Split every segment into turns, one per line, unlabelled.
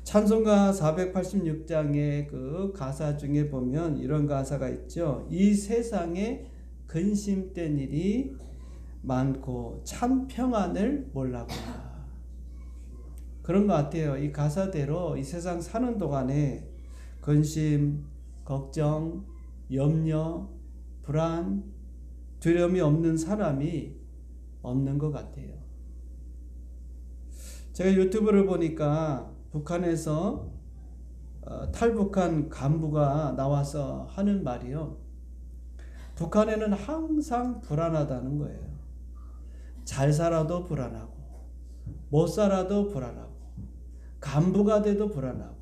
찬송가 486장의 그 가사 중에 보면 이런 가사가 있죠. 이 세상에 근심된 일이 많고 참 평안을 몰라보라. 그런 것 같아요. 이 가사대로 이 세상 사는 동안에 근심, 걱정, 염려, 불안, 두려움이 없는 사람이 없는 것 같아요. 제가 유튜브를 보니까 북한에서 탈북한 간부가 나와서 하는 말이요. 북한에는 항상 불안하다는 거예요. 잘 살아도 불안하고, 못 살아도 불안하고, 간부가 돼도 불안하고,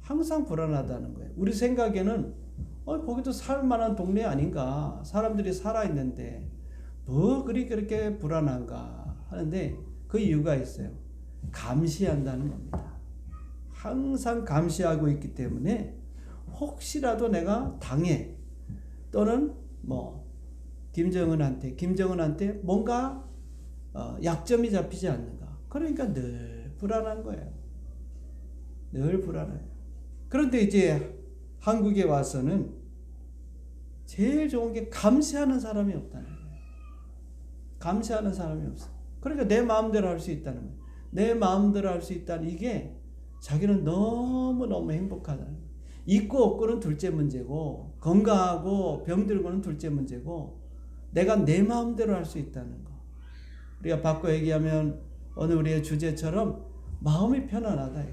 항상 불안하다는 거예요. 우리 생각에는 거기도 살만한 동네 아닌가? 사람들이 살아있는데 뭐 그렇게 불안한가 하는데 그 이유가 있어요. 감시한다는 겁니다. 항상 감시하고 있기 때문에 혹시라도 내가 당해 또는 김정은한테 뭔가 약점이 잡히지 않는가. 그러니까 늘 불안한 거예요. 늘 불안해요. 그런데 이제 한국에 와서는 제일 좋은 게 감시하는 사람이 없다는 거예요. 감시하는 사람이 없어. 그러니까 내 마음대로 할 수 있다는 거예요. 내 마음대로 할 수 있다는 이게 자기는 너무너무 행복하다는 거예요. 있고 없고는 둘째 문제고 건강하고 병들고는 둘째 문제고 내가 내 마음대로 할 수 있다는 거. 우리가 바꿔 얘기하면 오늘 우리의 주제처럼 마음이 편안하다.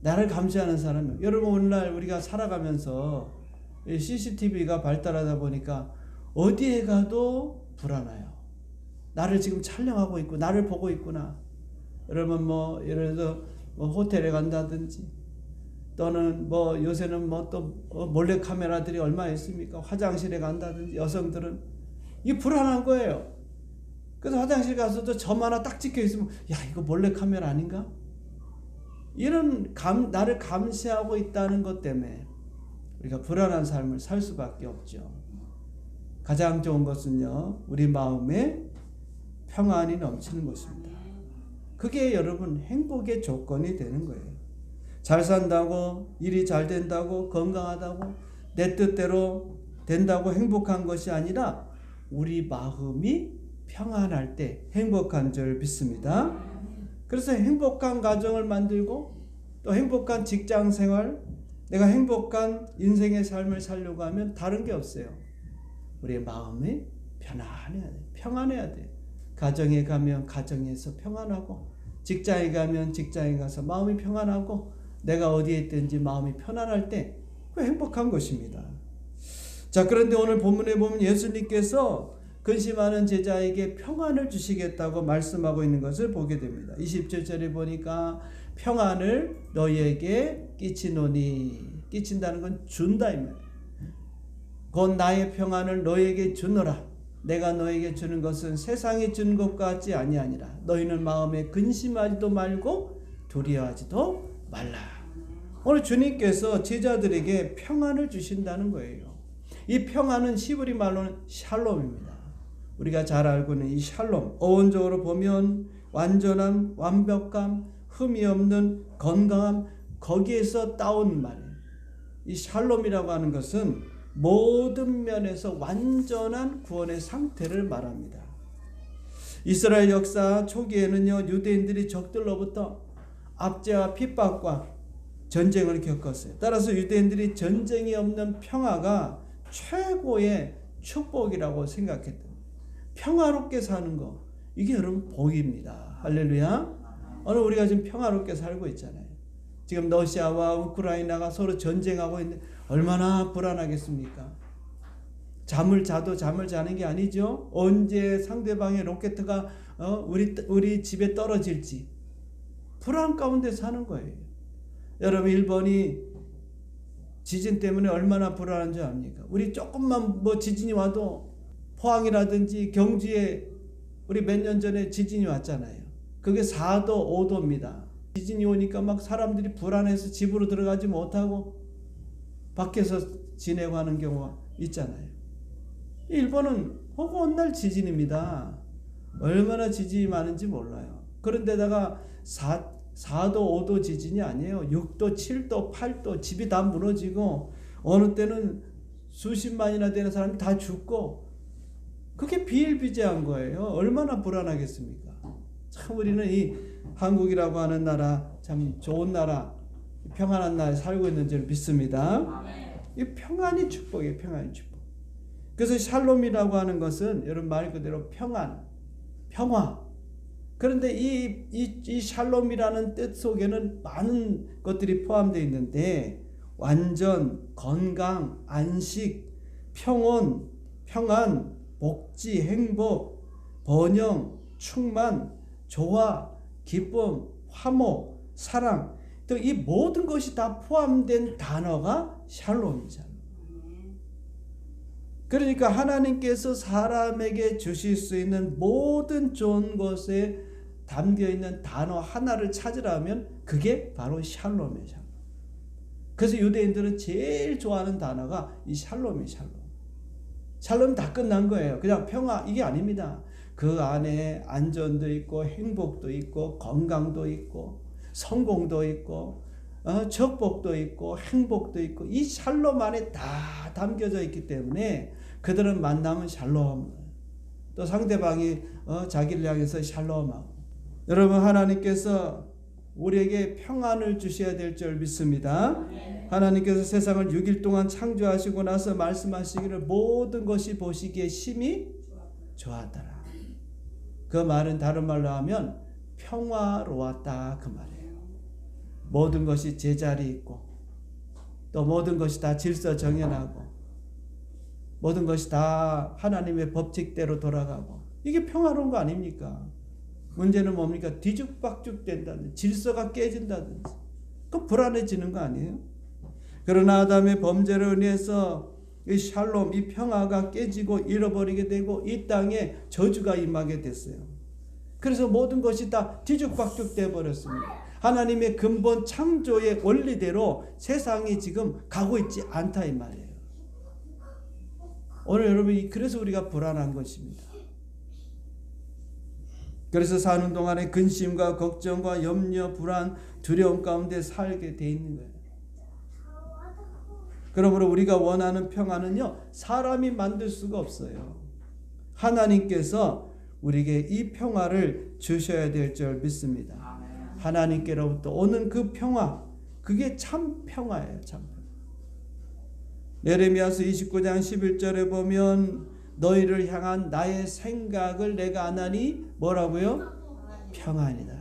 나를 감시하는 사람이. 여러분 오늘날 우리가 살아가면서 CCTV가 발달하다 보니까 어디에 가도 불안해요. 나를 지금 촬영하고 있고 나를 보고 있구나. 여러분 예를 들어서 호텔에 간다든지 또는 요새는 또 몰래 카메라들이 얼마나 있습니까? 화장실에 간다든지 여성들은 이게 불안한 거예요. 그래서 화장실 가서도 점 하나 딱 찍혀 있으면 야 이거 몰래 카메라 아닌가? 이런 나를 감시하고 있다는 것 때문에 우리가 불안한 삶을 살 수밖에 없죠. 가장 좋은 것은요, 우리 마음에 평안이 넘치는 것입니다. 그게 여러분 행복의 조건이 되는 거예요. 잘 산다고, 일이 잘 된다고, 건강하다고, 내 뜻대로 된다고 행복한 것이 아니라 우리 마음이 평안할 때 행복한 줄 믿습니다. 그래서 행복한 가정을 만들고 또 행복한 직장 생활, 내가 행복한 인생의 삶을 살려고 하면 다른 게 없어요. 우리의 마음이 편안해야 돼. 평안해야 돼. 가정에 가면 가정에서 평안하고, 직장에 가면 직장에 가서 마음이 평안하고, 내가 어디에 있든지 마음이 편안할 때 그 행복한 것입니다. 자, 그런데 오늘 본문에 보면 예수님께서 근심하는 제자에게 평안을 주시겠다고 말씀하고 있는 것을 보게 됩니다. 27절에 보니까 평안을 너희에게 끼치노니, 끼친다는 건 준다 이 말이에요. 곧 나의 평안을 너희에게 주노라. 내가 너에게 주는 것은 세상이 준 것 같지 아니하니라. 너희는 마음에 근심하지도 말고 두려워하지도 말라. 오늘 주님께서 제자들에게 평안을 주신다는 거예요. 이 평안은 히브리 말로는 샬롬입니다. 우리가 잘 알고 있는 이 샬롬, 어원적으로 보면 완전함, 완벽함, 흠이 없는 건강함, 거기에서 따온 말이에요. 이 샬롬이라고 하는 것은 모든 면에서 완전한 구원의 상태를 말합니다. 이스라엘 역사 초기에는요, 유대인들이 적들로부터 압제와 핍박과 전쟁을 겪었어요. 따라서 유대인들이 전쟁이 없는 평화가 최고의 축복이라고 생각했던, 평화롭게 사는 거, 이게 여러분 복입니다. 할렐루야. 오늘 우리가 지금 평화롭게 살고 있잖아요. 지금 러시아와 우크라이나가 서로 전쟁하고 있는데 얼마나 불안하겠습니까? 잠을 자도 잠을 자는 게 아니죠. 언제 상대방의 로켓가 우리 집에 떨어질지 불안 가운데 사는 거예요. 여러분 일본이 지진 때문에 얼마나 불안한 줄 압니까? 우리 조금만 지진이 와도 포항이라든지 경주에 우리 몇 년 전에 지진이 왔잖아요. 그게 4도 5도입니다. 지진이 오니까 막 사람들이 불안해서 집으로 들어가지 못하고 밖에서 지내고 하는 경우가 있잖아요. 일본은 온 날 지진입니다. 얼마나 지진이 많은지 몰라요. 그런데다가 4도 5도 지진이 아니에요. 6도 7도 8도 집이 다 무너지고 어느 때는 수십만이나 되는 사람이 다 죽고 그게 비일비재한 거예요. 얼마나 불안하겠습니까? 참 우리는 이 한국이라고 하는 나라 참 좋은 나라 평안한 나라에 살고 있는 줄 믿습니다. 이 평안이 축복이에요. 평안이 축복. 그래서 샬롬이라고 하는 것은 여러분 말 그대로 평안, 평화. 그런데 이 샬롬이라는 뜻 속에는 많은 것들이 포함되어 있는데 완전, 건강, 안식, 평온, 평안, 복지, 행복, 번영, 충만, 조화, 기쁨, 화목, 사랑 또 이 모든 것이 다 포함된 단어가 샬롬이잖아요. 그러니까 하나님께서 사람에게 주실 수 있는 모든 좋은 것에 담겨있는 단어 하나를 찾으라면 그게 바로 샬롬이에요. 샬롬. 그래서 유대인들은 제일 좋아하는 단어가 이 샬롬이에요. 샬롬. 샬롬이 다 끝난 거예요. 그냥 평화 이게 아닙니다. 그 안에 안전도 있고 행복도 있고 건강도 있고 성공도 있고 축복도 있고 행복도 있고 이 샬롬 안에 다 담겨져 있기 때문에 그들은 만나면 샬롬 또 상대방이 자기를 향해서 샬롬하고 여러분 하나님께서 우리에게 평안을 주셔야 될 줄 믿습니다. 하나님께서 세상을 6일 동안 창조하시고 나서 말씀하시기를 모든 것이 보시기에 심히 좋았더라. 그 말은 다른 말로 하면 평화로웠다 그 말이에요. 모든 것이 제자리 있고 또 모든 것이 다 질서 정연하고 모든 것이 다 하나님의 법칙대로 돌아가고 이게 평화로운 거 아닙니까? 문제는 뭡니까? 뒤죽박죽 된다든지 질서가 깨진다든지 그 불안해지는 거 아니에요? 그러나 아담의 범죄로 인해서 이 샬롬, 이 평화가 깨지고 잃어버리게 되고 이 땅에 저주가 임하게 됐어요. 그래서 모든 것이 다 뒤죽박죽 되어버렸습니다. 하나님의 근본 창조의 원리대로 세상이 지금 가고 있지 않다 이 말이에요. 오늘 여러분 그래서 우리가 불안한 것입니다. 그래서 사는 동안에 근심과 걱정과 염려, 불안, 두려움 가운데 살게 돼 있는 거예요. 그러므로 우리가 원하는 평안은요 사람이 만들 수가 없어요. 하나님께서 우리에게 이 평화를 주셔야 될 줄 믿습니다. 하나님께로부터 오는 그 평화 그게 참 평화예요. 참 평화. 예레미야서 29장 11절에 보면 너희를 향한 나의 생각을 내가 아나니 뭐라고요? 평안이다.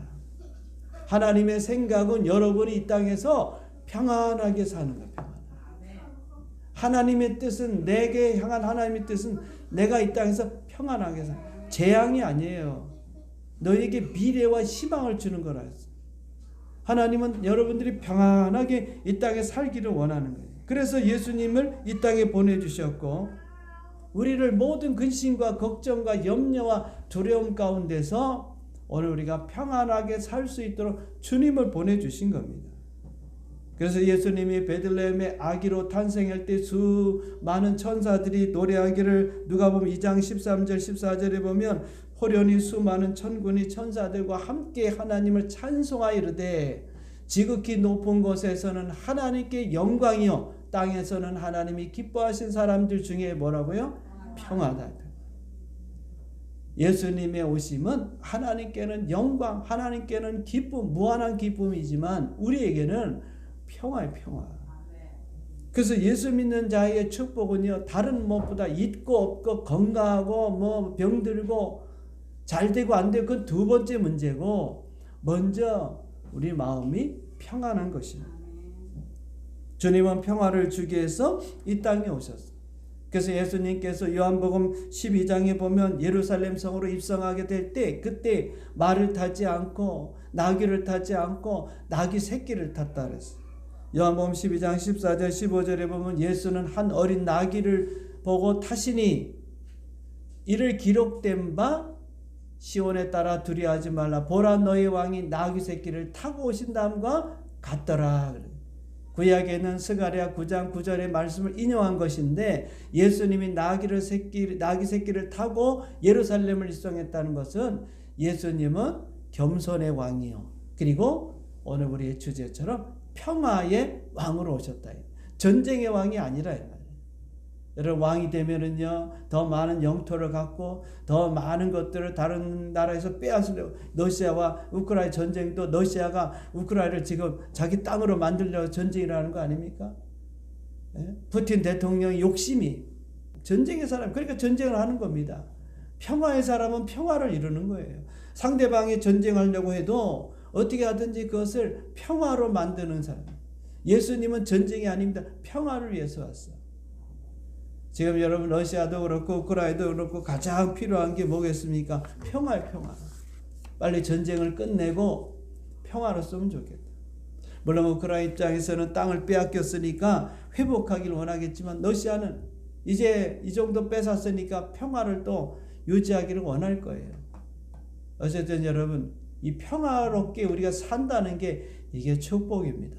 하나님의 생각은 여러분이 이 땅에서 평안하게 사는 거예요. 하나님의 뜻은 내게 향한 하나님의 뜻은 내가 이 땅에서 평안하게 사는 거예요. 재앙이 아니에요. 너에게 미래와 희망을 주는 거라 했어요. 하나님은 여러분들이 평안하게 이 땅에 살기를 원하는 거예요. 그래서 예수님을 이 땅에 보내주셨고 우리를 모든 근심과 걱정과 염려와 두려움 가운데서 오늘 우리가 평안하게 살 수 있도록 주님을 보내주신 겁니다. 그래서 예수님이 베들레헴의 아기로 탄생할 때 수많은 천사들이 노래하기를 누가복음 2장 13절 14절에 보면 호련히 수많은 천군이 천사들과 함께 하나님을 찬송하여 이르되 지극히 높은 곳에서는 하나님께 영광이요 땅에서는 하나님이 기뻐하신 사람들 중에 뭐라고요? 평화다. 예수님의 오심은 하나님께는 영광, 하나님께는 기쁨, 무한한 기쁨이지만 우리에게는 평화의 평화. 그래서 예수 믿는 자의 축복은요 다른 무엇보다 있고 없고 건강하고 뭐 병들고 잘 되고 안 되고 그건 두 번째 문제고 먼저 우리 마음이 평안한 것입니다. 주님은 평화를 주기 위해서 이 땅에 오셨어요. 그래서 예수님께서 요한복음 12장에 보면 예루살렘 성으로 입성하게 될 때 그때 말을 타지 않고 나귀를 타지 않고 나귀 새끼를 탔다 그랬어요. 요한복음 12장 14절 15절에 보면 예수는 한 어린 나귀를 보고 타시니 이를 기록된 바 시온에 따라 두려워하지 말라 보라 너희 왕이 나귀 새끼를 타고 오신다함과 같더라. 구약에는 스가랴 9장 9절의 말씀을 인용한 것인데 예수님이 나귀 새끼를 타고 예루살렘을 입성했다는 것은 예수님은 겸손의 왕이요 그리고 오늘 우리의 주제처럼 평화의 왕으로 오셨다. 전쟁의 왕이 아니라 이 말이에요. 여러분 왕이 되면은요 더 많은 영토를 갖고 더 많은 것들을 다른 나라에서 빼앗으려고 러시아와 우크라이나 전쟁도 러시아가 우크라이나를 지금 자기 땅으로 만들려고 전쟁이라는 거 아닙니까? 예? 푸틴 대통령의 욕심이 전쟁의 사람 그러니까 전쟁을 하는 겁니다. 평화의 사람은 평화를 이루는 거예요. 상대방이 전쟁하려고 해도 어떻게 하든지 그것을 평화로 만드는 사람. 예수님은 전쟁이 아닙니다. 평화를 위해서 왔어요. 지금 여러분 러시아도 그렇고 우크라이나도 그렇고 가장 필요한 게 뭐겠습니까? 평화예요. 평화. 빨리 전쟁을 끝내고 평화로 쓰면 좋겠다. 물론 우크라이나 입장에서는 땅을 빼앗겼으니까 회복하기를 원하겠지만 러시아는 이제 이 정도 뺏었으니까 평화를 또 유지하기를 원할 거예요. 어쨌든 여러분 이 평화롭게 우리가 산다는 게 이게 축복입니다.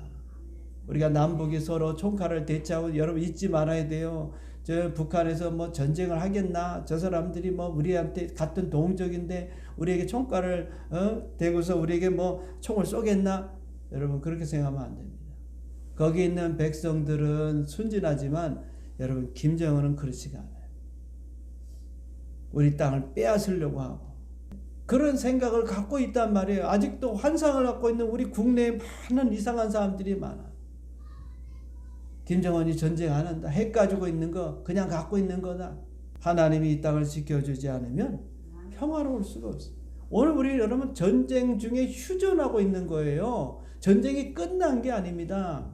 우리가 남북이 서로 총칼을 대치하고 여러분 잊지 말아야 돼요. 저 북한에서 뭐 전쟁을 하겠나? 저 사람들이 뭐 우리한테 같은 동족인데 우리에게 총칼을 대고서 우리에게 뭐 총을 쏘겠나? 여러분 그렇게 생각하면 안 됩니다. 거기 있는 백성들은 순진하지만 여러분 김정은은 그렇지가 않아요. 우리 땅을 빼앗으려고 하고 그런 생각을 갖고 있단 말이에요. 아직도 환상을 갖고 있는 우리 국내에 많은 이상한 사람들이 많아. 김정은이 전쟁 안 한다. 핵 가지고 있는 거 그냥 갖고 있는 거다. 하나님이 이 땅을 지켜주지 않으면 평화로울 수가 없어요. 오늘 우리 여러분 전쟁 중에 휴전하고 있는 거예요. 전쟁이 끝난 게 아닙니다.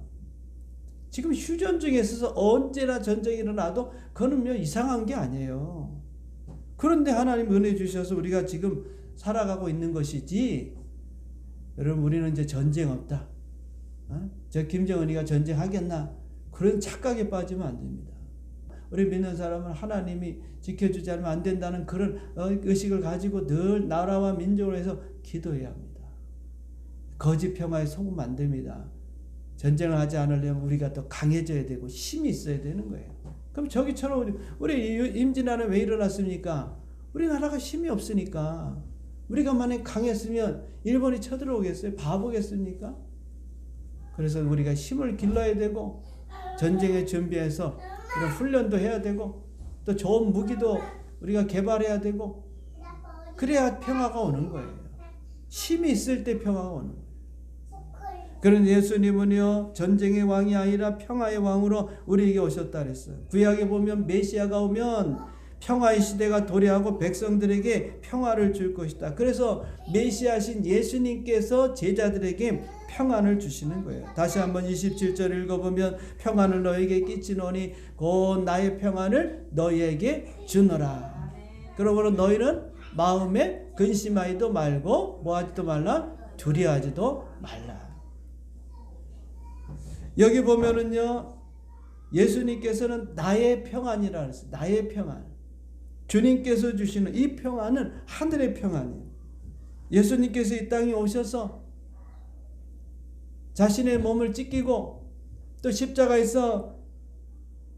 지금 휴전 중에 있어서 언제나 전쟁이 일어나도 그거는 이상한 게 아니에요. 그런데 하나님 은혜 주셔서 우리가 지금 살아가고 있는 것이지. 여러분 우리는 이제 전쟁 없다. 저 김정은이가 전쟁하겠나? 그런 착각에 빠지면 안 됩니다. 우리 믿는 사람은 하나님이 지켜주지 않으면 안 된다는 그런 의식을 가지고 늘 나라와 민족을 위해서 기도해야 합니다. 거짓 평화에 속으면 안 됩니다. 전쟁을 하지 않으려면 우리가 더 강해져야 되고 힘이 있어야 되는 거예요. 그럼 저기처럼 우리 임진왜란은 왜 일어났습니까? 우리나라가 힘이 없으니까. 우리가 만약 강했으면 일본이 쳐들어오겠어요? 바보겠습니까? 그래서 우리가 힘을 길러야 되고 전쟁에 준비해서 이런 훈련도 해야 되고 또 좋은 무기도 우리가 개발해야 되고 그래야 평화가 오는 거예요. 힘이 있을 때 평화가 오는 거예요. 그런 예수님은요 전쟁의 왕이 아니라 평화의 왕으로 우리에게 오셨다 그랬어요. 구약에 보면 메시아가 오면 평화의 시대가 도래하고 백성들에게 평화를 줄 것이다. 그래서 메시아신 예수님께서 제자들에게 평안을 주시는 거예요. 다시 한번 27절 읽어보면 평안을 너에게 끼치노니 곧 나의 평안을 너희에게 주노라. 그러므로 너희는 마음에 근심하지도 말고 뭐하지도 말라? 두려워하지도 말라. 여기 보면은요 예수님께서는 나의 평안이라 그랬어요. 나의 평안. 주님께서 주시는 이 평안은 하늘의 평안이에요. 예수님께서 이 땅에 오셔서 자신의 몸을 찢기고 또 십자가에서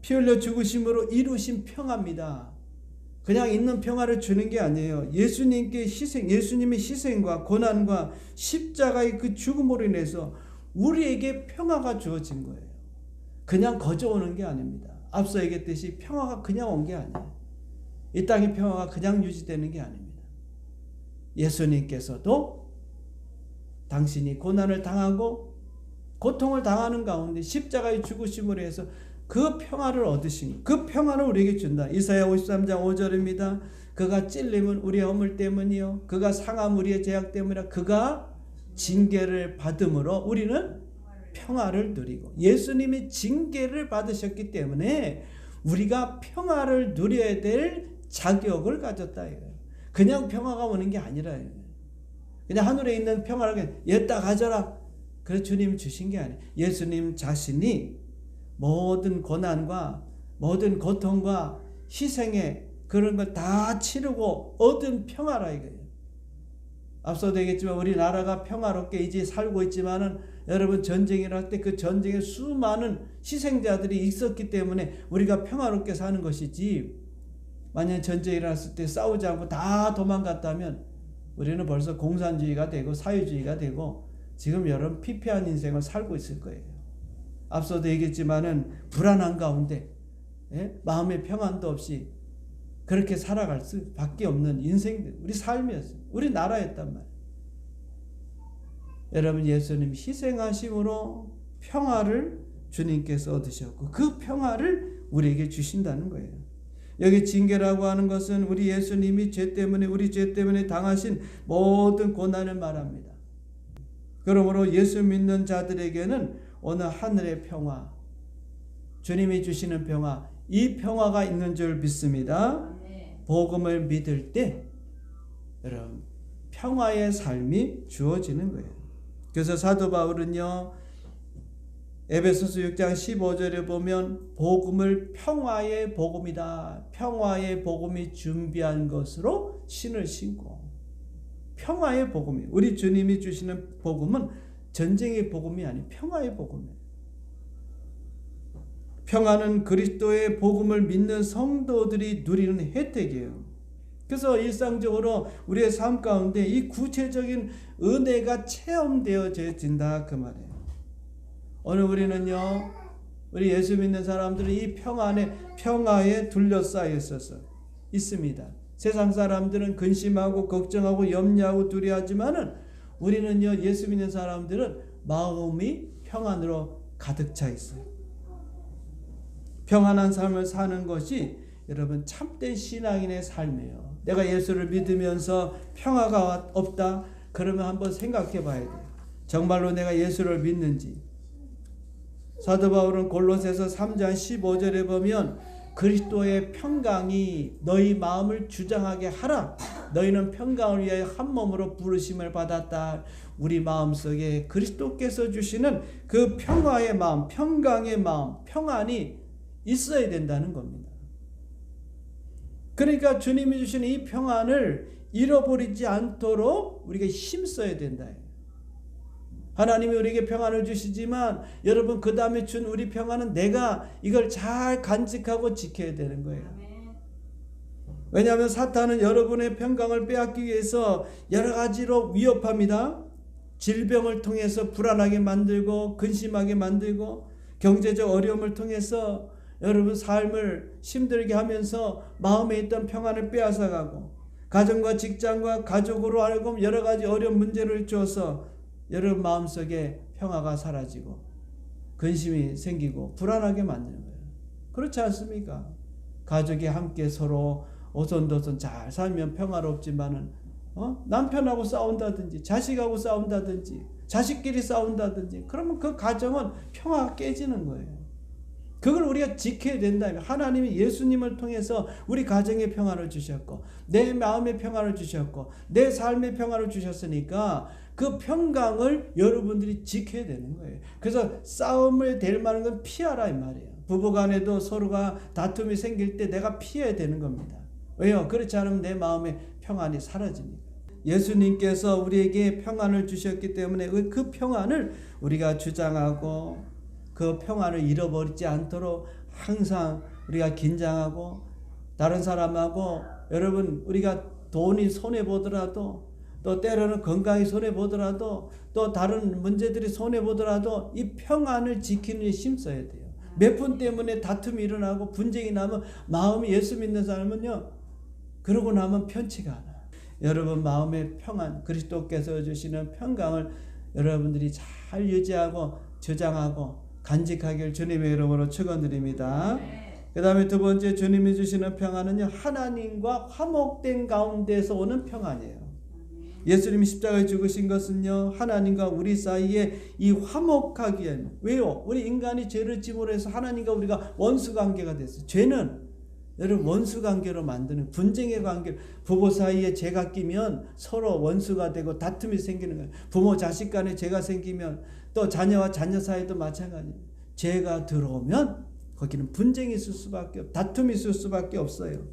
피 흘려 죽으심으로 이루신 평화입니다. 그냥 있는 평화를 주는 게 아니에요. 예수님의 희생과 고난과 십자가의 그 죽음으로 인해서 우리에게 평화가 주어진 거예요. 그냥 거저오는 게 아닙니다. 앞서 얘기했듯이 평화가 그냥 온 게 아니에요. 이 땅의 평화가 그냥 유지되는 게 아닙니다. 예수님께서도 당신이 고난을 당하고 고통을 당하는 가운데 십자가의 죽으심으로 해서 그 평화를 얻으신 그 평화를 우리에게 준다. 이사야 53장 5절입니다. 그가 찔림은 우리의 허물 때문이요 그가 상함 우리의 죄악 때문이라. 그가 징계를 받음으로 우리는 평화를 누리고 예수님이 징계를 받으셨기 때문에 우리가 평화를 누려야 될 자격을 가졌다. 그냥 평화가 오는 게 아니라 그냥 하늘에 있는 평화를 얘다 가져라. 그래서 주님 주신 게 아니에요. 예수님 자신이 모든 고난과 모든 고통과 희생에 그런 걸 다 치르고 얻은 평화라 이거예요. 앞서도 얘기했지만 우리나라가 평화롭게 이제 살고 있지만은 여러분 전쟁이 일어날 때 그 전쟁에 수많은 희생자들이 있었기 때문에 우리가 평화롭게 사는 것이지, 만약 전쟁이 일어났을 때 싸우지 않고 다 도망갔다면 우리는 벌써 공산주의가 되고 사회주의가 되고 지금 여러분 피폐한 인생을 살고 있을 거예요. 앞서도 얘기했지만은 불안한 가운데 마음의 평안도 없이 그렇게 살아갈 수밖에 없는 인생들, 우리 삶이었어요. 우리 나라였단 말이에요. 여러분, 예수님 희생하심으로 평화를 주님께서 얻으셨고 그 평화를 우리에게 주신다는 거예요. 여기 징계라고 하는 것은 우리 예수님이 우리 죄 때문에 당하신 모든 고난을 말합니다. 그러므로 예수 믿는 자들에게는 오늘 하늘의 평화, 주님이 주시는 평화, 이 평화가 있는 줄 믿습니다. 복음을 믿을 때 여러분 평화의 삶이 주어지는 거예요. 그래서 사도 바울은요, 에베소서 6장 15절에 보면 복음을 평화의 복음이다. 평화의 복음이 준비한 것으로 신을 신고, 평화의 복음이, 우리 주님이 주시는 복음은 전쟁의 복음이 아닌 평화의 복음이에요. 평화는 그리스도의 복음을 믿는 성도들이 누리는 혜택이에요. 그래서 일상적으로 우리의 삶 가운데 이 구체적인 은혜가 체험되어진다 그 말이에요. 오늘 우리는요, 우리 예수 믿는 사람들은 이 평화에 둘러싸여 있습니다. 세상 사람들은 근심하고 걱정하고 염려하고 두려워하지만은 우리는요, 예수 믿는 사람들은 마음이 평안으로 가득 차 있어요. 평안한 삶을 사는 것이 여러분 참된 신앙인의 삶이에요. 내가 예수를 믿으면서 평화가 없다? 그러면 한번 생각해 봐야 돼요. 정말로 내가 예수를 믿는지. 사도 바울은 골로새서 3장 15절에 보면 그리스도의 평강이 너희 마음을 주장하게 하라. 너희는 평강을 위하여 한 몸으로 부르심을 받았다. 우리 마음속에 그리스도께서 주시는 그 평화의 마음, 평강의 마음, 평안이 있어야 된다는 겁니다. 그러니까 주님이 주시는 이 평안을 잃어버리지 않도록 우리가 힘써야 된다. 하나님이 우리에게 평안을 주시지만 여러분 그 다음에 준 우리 평안은 내가 이걸 잘 간직하고 지켜야 되는 거예요. 왜냐하면 사탄은 여러분의 평강을 빼앗기 위해서 여러 가지로 위협합니다. 질병을 통해서 불안하게 만들고 근심하게 만들고 경제적 어려움을 통해서 여러분 삶을 힘들게 하면서 마음에 있던 평안을 빼앗아가고 가정과 직장과 가족으로 하여금 여러 가지 어려운 문제를 줘서 여러분 마음속에 평화가 사라지고 근심이 생기고 불안하게 만드는 거예요. 그렇지 않습니까? 가족이 함께 서로 오손도손 잘 살면 평화롭지만은 남편하고 싸운다든지 자식하고 싸운다든지 자식끼리 싸운다든지 그러면 그 가정은 평화가 깨지는 거예요. 그걸 우리가 지켜야 된다면 하나님이 예수님을 통해서 우리 가정에 평화를 주셨고 내 마음에 평화를 주셨고 내 삶에 평화를 주셨으니까 그 평강을 여러분들이 지켜야 되는 거예요. 그래서 싸움을 될 만한 건 피하라 이 말이에요. 부부간에도 서로가 다툼이 생길 때 내가 피해야 되는 겁니다. 왜요? 그렇지 않으면 내 마음에 평안이 사라집니다. 예수님께서 우리에게 평안을 주셨기 때문에 그 평안을 우리가 주장하고 그 평안을 잃어버리지 않도록 항상 우리가 긴장하고 다른 사람하고 여러분 우리가 돈이 손해보더라도 또 때로는 건강이 손해보더라도 또 다른 문제들이 손해보더라도 이 평안을 지키는 데 힘써야 돼요. 몇 분 때문에 다툼이 일어나고 분쟁이 나면 마음이 예수 믿는 사람은요 그러고 나면 편치가 않아요. 여러분 마음의 평안 그리스도께서 주시는 평강을 여러분들이 잘 유지하고 저장하고 간직하길 주님의 이름으로 축원드립니다. 그 다음에 두 번째 주님이 주시는 평안은요 하나님과 화목된 가운데서 오는 평안이에요. 예수님이 십자가에 죽으신 것은요 하나님과 우리 사이에 이 화목하기 위해. 왜요? 우리 인간이 죄를 짐으로 해서 하나님과 우리가 원수관계가 됐어요. 죄는 여러분 원수관계로 만드는 분쟁의 관계, 부부 사이에 죄가 끼면 서로 원수가 되고 다툼이 생기는 거예요. 부모 자식 간에 죄가 생기면 또 자녀와 자녀 사이도 마찬가지입니다. 죄가 들어오면 거기는 분쟁이 있을 수밖에 없고 다툼이 있을 수밖에 없어요.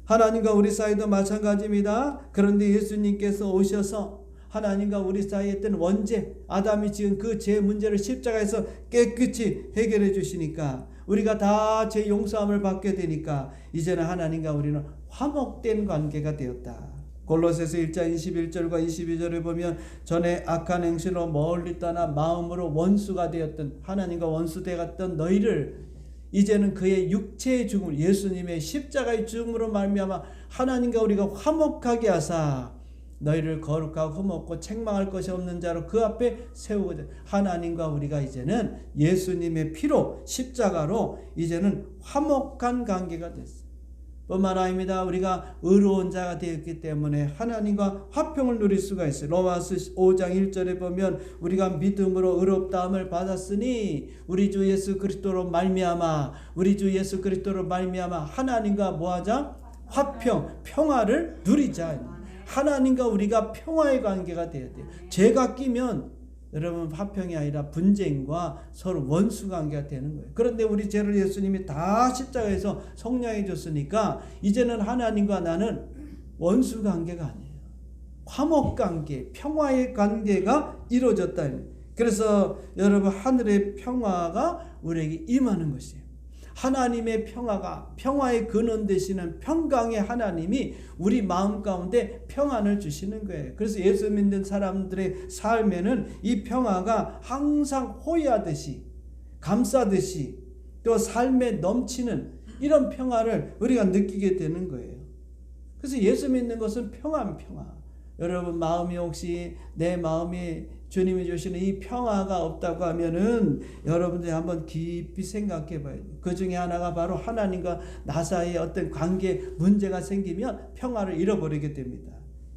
하나님과 우리 사이도 마찬가지입니다. 그런데 예수님께서 오셔서 하나님과 우리 사이에 있던 원죄, 아담이 지은 그 죄 문제를 십자가에서 깨끗이 해결해 주시니까 우리가 다 죄 용서함을 받게 되니까 이제는 하나님과 우리는 화목된 관계가 되었다. 골로새서 1장 21절과 22절을 보면 전에 악한 행실로 멀리 떠나 마음으로 원수가 되었던 하나님과 원수되었던 너희를 이제는 그의 육체의 죽음 예수님의 십자가의 죽음으로 말미암아 하나님과 우리가 화목하게 하사 너희를 거룩하고 흠없고 책망할 것이 없는 자로 그 앞에 세우거든. 하나님과 우리가 이제는 예수님의 피로 십자가로 이제는 화목한 관계가 됐어요. 뿐만 아닙니다. 우리가 의로운 자가 되었기 때문에 하나님과 화평을 누릴 수가 있어요. 로마서 5장 1절에 보면 우리가 믿음으로 의롭다함을 받았으니 우리 주 예수 그리스도로 말미암아 하나님과 뭐하자? 화평, 평화를 누리자. 하나님과 우리가 평화의 관계가 되어야 돼요. 죄가 끼면 여러분 화평이 아니라 분쟁과 서로 원수 관계가 되는 거예요. 그런데 우리 죄를 예수님이 다 십자가에서 속량해 줬으니까 이제는 하나님과 나는 원수 관계가 아니에요. 화목 관계, 평화의 관계가 이루어졌다. 그래서 여러분 하늘의 평화가 우리에게 임하는 것이에요. 하나님의 평화가 평화의 근원 되시는 평강의 하나님이 우리 마음 가운데 평안을 주시는 거예요. 그래서 예수 믿는 사람들의 삶에는 이 평화가 항상 호의하듯이 감싸듯이 또 삶에 넘치는 이런 평화를 우리가 느끼게 되는 거예요. 그래서 예수 믿는 것은 평화. 여러분 마음이 혹시 내 마음이 주님이 주시는 이 평화가 없다고 하면은 여러분들이 한번 깊이 생각해 봐야 돼요. 그 중에 하나가 바로 하나님과 나 사이에 어떤 관계 문제가 생기면 평화를 잃어버리게 됩니다.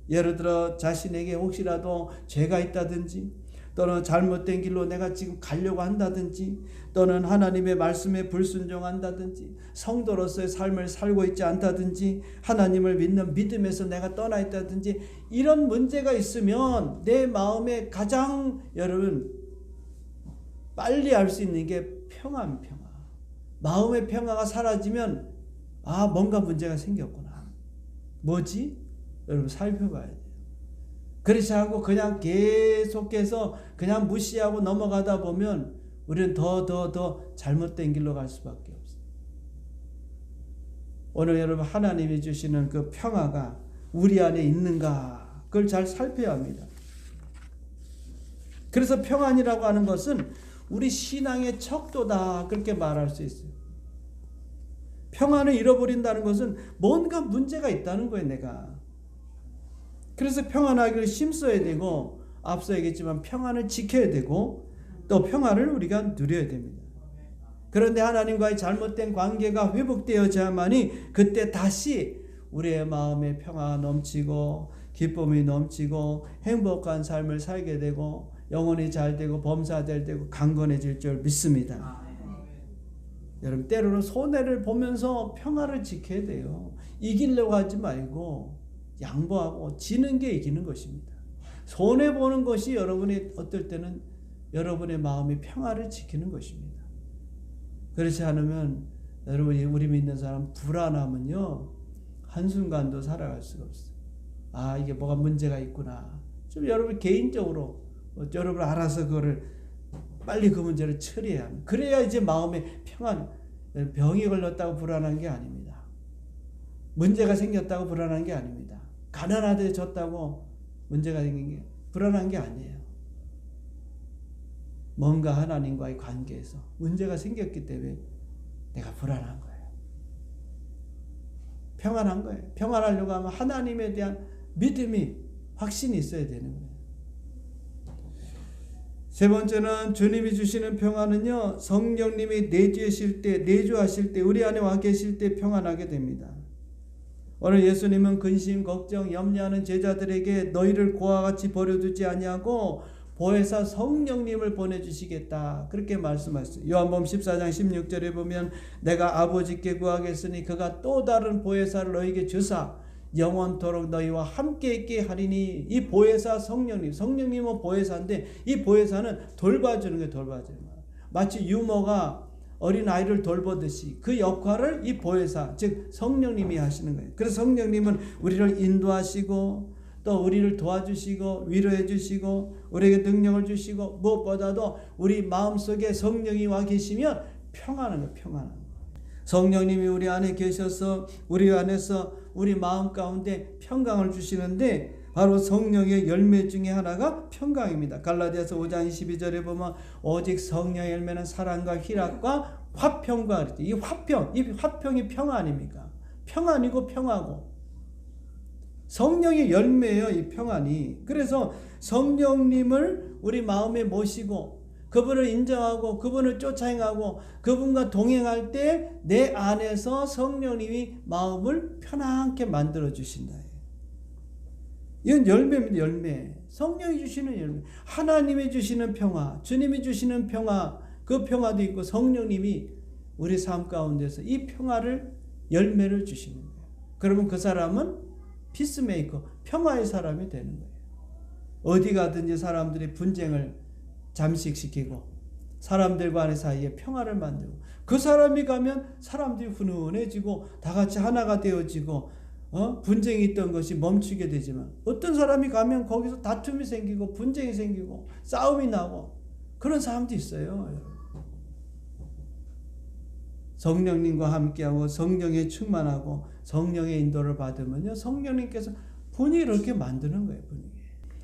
예를 들어 자신에게 혹시라도 죄가 있다든지 또는 잘못된 길로 내가 지금 가려고 한다든지 또는 하나님의 말씀에 불순종한다든지 성도로서의 삶을 살고 있지 않다든지 하나님을 믿는 믿음에서 내가 떠나 있다든지 이런 문제가 있으면 내 마음에 가장 여러분 빨리 알 수 있는 게 평화. 마음의 평화가 사라지면 뭔가 문제가 생겼구나. 뭐지? 여러분 살펴봐야 돼요. 그렇지 않고 그냥 계속해서 그냥 무시하고 넘어가다 보면 우리는 더 잘못된 길로 갈 수밖에 없어요. 오늘 여러분 하나님이 주시는 그 평화가 우리 안에 있는가 그걸 잘 살펴야 합니다. 그래서 평안이라고 하는 것은 우리 신앙의 척도다 그렇게 말할 수 있어요. 평안을 잃어버린다는 것은 뭔가 문제가 있다는 거예요. 내가. 그래서 평안하기를 힘써야 되고 앞서 얘기했지만 평안을 지켜야 되고 또 평안을 우리가 누려야 됩니다. 그런데 하나님과의 잘못된 관계가 회복되어야만이 그때 다시 우리의 마음에 평화가 넘치고 기쁨이 넘치고 행복한 삶을 살게 되고 영혼이 잘 되고 범사될 되고 강건해질 줄 믿습니다. 여러분 때로는 손해를 보면서 평화를 지켜야 돼요. 이기려고 하지 말고 양보하고 지는 게 이기는 것입니다. 손해보는 것이 여러분이 어떨 때는 여러분의 마음의 평화를 지키는 것입니다. 그렇지 않으면 여러분이 우리 믿는 사람 불안하면요 한순간도 살아갈 수가 없어요. 이게 뭐가 문제가 있구나. 좀 여러분 개인적으로 여러분 알아서 그거를 빨리 그 문제를 처리해야 합니다. 그래야 이제 마음의 평안. 병이 걸렸다고 불안한 게 아닙니다. 문제가 생겼다고 불안한 게 아닙니다. 가난해졌다고 문제가 생긴 게 불안한 게 아니에요. 뭔가 하나님과의 관계에서 문제가 생겼기 때문에 내가 불안한 거예요. 평안한 거예요. 평안하려고 하면 하나님에 대한 믿음이 확신이 있어야 되는 거예요. 세 번째는 주님이 주시는 평안은요 성령님이 내주하실 때 우리 안에 와 계실 때 평안하게 됩니다. 오늘 예수님은 근심, 걱정, 염려하는 제자들에게 너희를 고와 같이 버려두지 아니하고 보혜사 성령님을 보내주시겠다 그렇게 말씀하셨어요. 요한복음 14장 16절에 보면 내가 아버지께 구하겠으니 그가 또 다른 보혜사를 너희에게 주사 영원토록 너희와 함께 있게 하리니 이 보혜사 성령님은 보혜사인데 이 보혜사는 돌봐주는 거예요. 돌봐주는 거예요. 마치 유모가 어린아이를 돌보듯이 그 역할을 이 보혜사 즉 성령님이 하시는 거예요. 그래서 성령님은 우리를 인도하시고 또 우리를 도와주시고 위로해 주시고 우리에게 능력을 주시고 무엇보다도 우리 마음속에 성령이 와 계시면 평안한 거예요. 평안한 거예요. 성령님이 우리 안에 계셔서 우리 안에서 우리 마음 가운데 평강을 주시는데 바로 성령의 열매 중에 하나가 평강입니다. 갈라디아서 5장 22절에 보면 오직 성령의 열매는 사랑과 희락과 화평과 그랬죠. 이 화평이 평화 아닙니까? 평안이고 평화고 성령의 열매예요. 이 평안이. 그래서 성령님을 우리 마음에 모시고 그분을 인정하고 그분을 쫓아행하고 그분과 동행할 때 내 안에서 성령님이 마음을 편안하게 만들어 주신다. 이건 열매입니다. 열매. 성령이 주시는 열매. 하나님이 주시는 평화, 주님이 주시는 평화, 그 평화도 있고 성령님이 우리 삶 가운데서 이 평화를 열매를 주시는 거예요. 그러면 그 사람은 피스메이커, 평화의 사람이 되는 거예요. 어디 가든지 사람들이 분쟁을 잠식시키고 사람들 간의 사이에 평화를 만들고 그 사람이 가면 사람들이 훈훈해지고 다 같이 하나가 되어지고 분쟁이 있던 것이 멈추게 되지만 어떤 사람이 가면 거기서 다툼이 생기고 분쟁이 생기고 싸움이 나고 그런 사람도 있어요. 성령님과 함께하고 성령에 충만하고 성령의 인도를 받으면요 성령님께서 분위기를 이렇게 만드는 거예요. 분위기.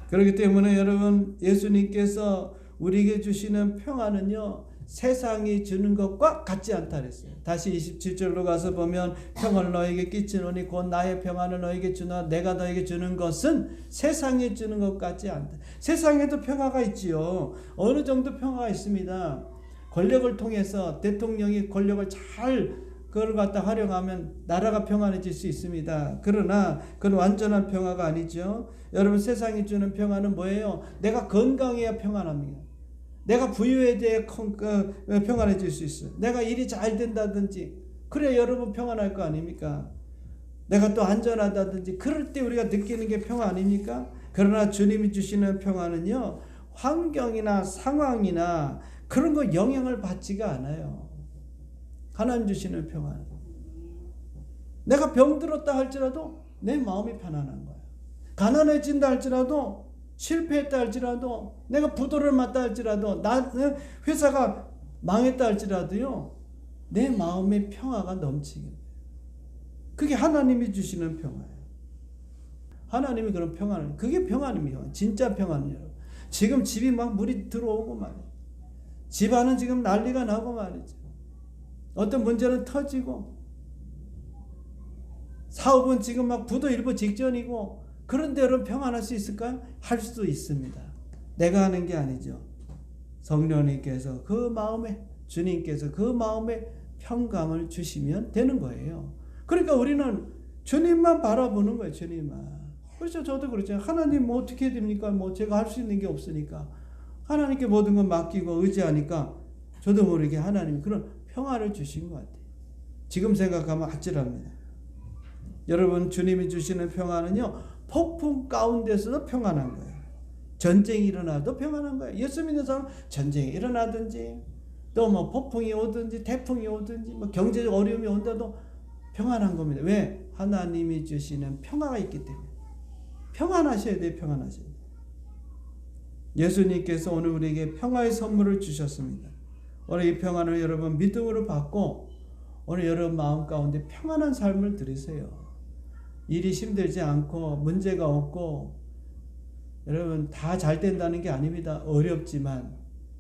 그렇기 때문에 여러분 예수님께서 우리에게 주시는 평화는요 세상이 주는 것과 같지 않다 그랬어요. 다시 27절로 가서 보면 평을 너에게 끼치노니 곧 나의 평안을 너에게 주나 내가 너에게 주는 것은 세상이 주는 것 같지 않다. 세상에도 평화가 있지요. 어느 정도 평화가 있습니다. 권력을 통해서 대통령이 권력을 잘 그걸 갖다 활용하면 나라가 평안해질 수 있습니다. 그러나 그건 완전한 평화가 아니죠. 여러분 세상이 주는 평화는 뭐예요? 내가 건강해야 평안합니다. 내가 부유해야 평안해질 수 있어요. 내가 일이 잘 된다든지 그래야 여러분 평안할 거 아닙니까? 내가 또 안전하다든지 그럴 때 우리가 느끼는 게 평화 아닙니까? 그러나 주님이 주시는 평화는요 환경이나 상황이나 그런 거 영향을 받지가 않아요. 하나님 주시는 평화는 내가 병들었다 할지라도 내 마음이 편안한 거야. 가난해진다 할지라도 실패했다 할지라도 내가 부도를 맞다 할지라도 회사가 망했다 할지라도요 내 마음의 평화가 넘치게 돼요. 그게 하나님이 주시는 평화예요. 하나님이 그런 평안을 그게 평안입니다. 진짜 평안이에요. 지금 집이 막 물이 들어오고 말이에요. 집안은 지금 난리가 나고 말이죠. 어떤 문제는 터지고 사업은 지금 막 부도 일부 직전이고 그런데 여러분 평안할 수 있을까요? 할 수도 있습니다. 내가 하는 게 아니죠. 성령님께서 그 마음에 주님께서 그 마음에 평강을 주시면 되는 거예요. 그러니까 우리는 주님만 바라보는 거예요. 주님만. 그렇죠. 저도 그렇죠. 하나님 뭐 어떻게 해야 됩니까? 뭐 제가 할 수 있는 게 없으니까 하나님께 모든 걸 맡기고 의지하니까 저도 모르게 하나님이 그런 평화를 주신 것 같아요. 지금 생각하면 아찔합니다. 여러분 주님이 주시는 평화는요 폭풍 가운데서도 평안한 거예요. 전쟁이 일어나도 평안한 거예요. 예수 믿는 사람은 전쟁이 일어나든지 또 뭐 폭풍이 오든지 태풍이 오든지 뭐 경제적 어려움이 온다도 평안한 겁니다. 왜? 하나님이 주시는 평화가 있기 때문에. 평안하셔야 돼요. 평안하셔야 돼요. 예수님께서 오늘 우리에게 평화의 선물을 주셨습니다. 오늘 이 평안을 여러분 믿음으로 받고 오늘 여러분 마음 가운데 평안한 삶을 들으세요. 일이 힘들지 않고 문제가 없고 여러분 다 잘 된다는 게 아닙니다. 어렵지만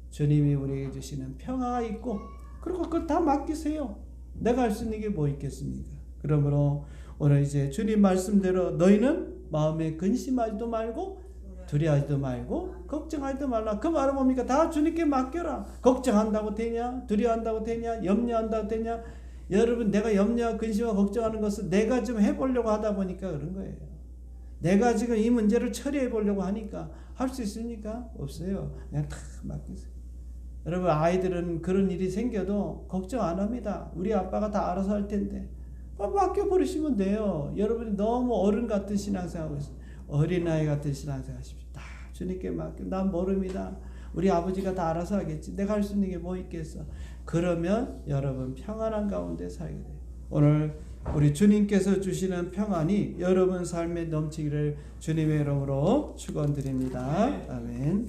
주님이 우리에게 주시는 평화가 있고 그리고 그걸 다 맡기세요. 내가 할 수 있는 게 뭐 있겠습니까? 그러므로 오늘 이제 주님 말씀대로 너희는 마음에 근심하지도 말고 두려워하지도 말고 걱정하지도 말라. 그 말은 뭡니까? 다 주님께 맡겨라. 걱정한다고 되냐? 두려워한다고 되냐? 염려한다고 되냐? 여러분 내가 염려와 근심과 걱정하는 것은 내가 좀 해보려고 하다 보니까 그런 거예요. 내가 지금 이 문제를 처리해 보려고 하니까 할 수 있습니까? 없어요. 그냥 다 맡기세요. 여러분 아이들은 그런 일이 생겨도 걱정 안 합니다. 우리 아빠가 다 알아서 할 텐데 맡겨버리시면 돼요. 여러분이 너무 어른 같은 신앙생활하고 있어요. 어린아이 같은 신앙생활 하십시오. 다 주님께 맡겨. 난 모릅니다. 우리 아버지가 다 알아서 하겠지. 내가 할 수 있는 게 뭐 있겠어. 그러면 여러분 평안한 가운데 살게 돼요. 오늘 우리 주님께서 주시는 평안이 여러분 삶에 넘치기를 주님의 이름으로 축원드립니다. 아멘.